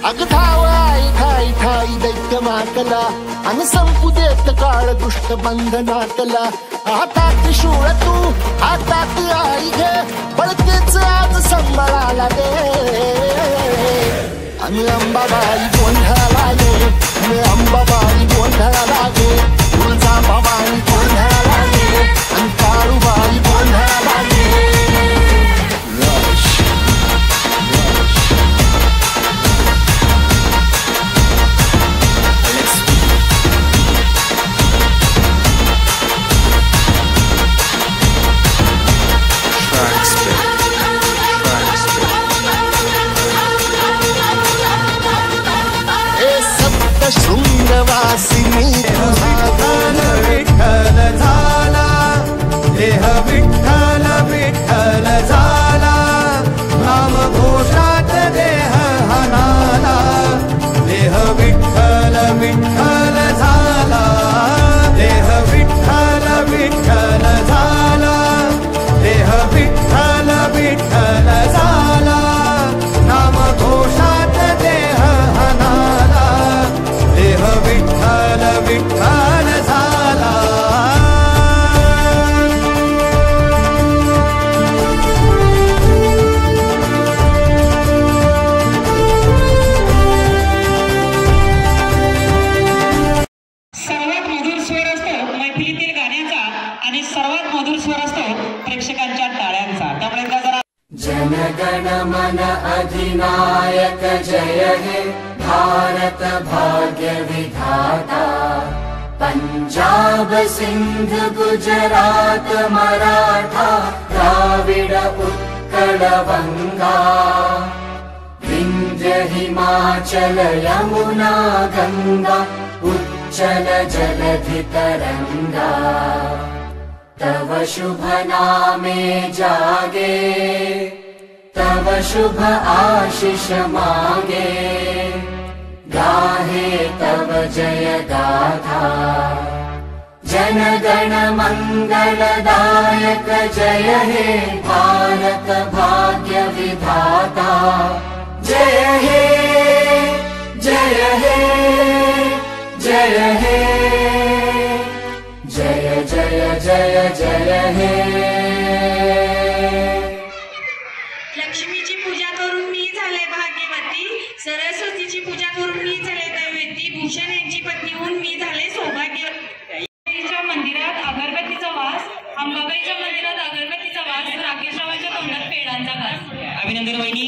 अग धाव आई ठाई ठाई दैत्य मातला आणि संपू देत काळ दुष्ट बंधनातला हातात त्रिशूळ तू हातात आई घे बळकेच आज संबळाला दे आणि अंबाबाई गोंधळाला ये अंबाबाई गोंधळाला गे तुळजाबाई गोंधळाला ये आणि काळूबाई गोंधळाला ये शृंगवासिनी विठ्ठल विठ्ठल झाला देह विठ्ठल विठ्ठल झाला नाम घोषात देह हनाला देह विठ्ठल विठ्ठल झाला देह विठ्ठल विठ्ठल झाला देह विठ्ठल विठ्ठल झाला नाम घोषात देह हनाला देह विठ्ठल विठ्ठल झाला सर्वात मधुर स्वर असतो मैफिलीतील गाण्याचा आणि सर्वात मधुर स्वर असतो प्रेक्षकांच्या टाळ्यांचा. त्यामुळे जरा जनगण मन अधिनायक जय हे भारत भाग्य विधाता पंजाब सिंध गुजरात मराठा द्राविड उत्कल गंगा विंध्य हिमाचल यमुना गंगा उच्चल जलधि तरंगा तव शुभ नामे जागे तव शुभ आशीष मांगे गाहे तव जय गाथा जन गण मंगलदायक जय हे भारत भाग्य विधाता जय हे जय हे जय हे जय जय जय जय हे. लक्ष्मीची पूजा करून मी झाले भाग्यवती सरस्वतीची पूजा करून मी झाले दैवती भूषण यांची पत्नी होऊन मी झाले सौभाग्यवती. मंदिरात अगरबत्तीचा वास अंबाबाईच्या मंदिरात अगरबत्तीचा वास राकेशरावांच्या तोंडात पेडांचा घास. अभिनंदन वहिनी.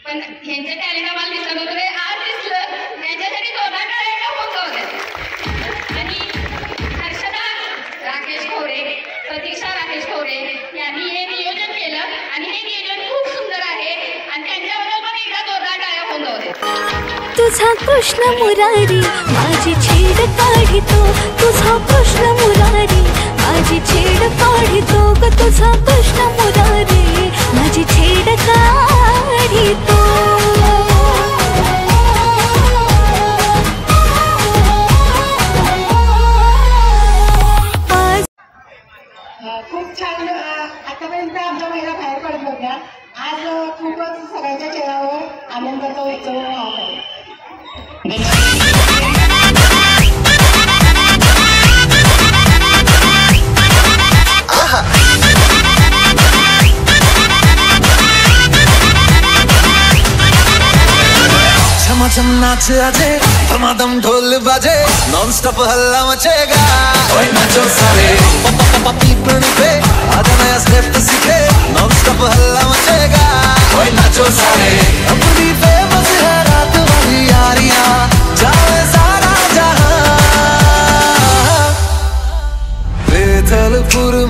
पण ह्यांच्या टॅलेंट आम्हाला दिसत होतं ते आज दिसलं. त्यांच्यासाठी दोघा टाळ्या होतं. आणि हर्षदा राकेश खोरे, प्रतीक्षा राकेश खोरे यांनी हे नियोजन केलं आणि हे नियोजन खूप सुंदर आहे आणि त्यांच्याबद्दल पण एकदा दोघा टाळ्या होत होते. तुझा कृष्ण मुरारी माझी छेड काढितो, तुझा कृष्ण मुरारी माझी छेड काढितो ग, तुझा कृष्ण मुरारी माझी छेड काढितो. खूप छान आतापर्यंत आमच्या महिला बाहेर पडत होत्या. आज खूपच सगळ्यांच्या चेहऱ्यावर आनंदाचा उत्सव राहत आहे. झमाझम नाच आजे, धमाधम ढोल बाजे, नॉन स्टॉप हल्ला मचेगा. ओए नाचो सारे, पापा पीपल पे आजा नया स्टेप सीखे, नॉन स्टॉप हल्ला मचेगा. ओए नाचो सारे, अपनी फेमस है रात वाली यारियां, जाए सारा जहां. बेथलपुर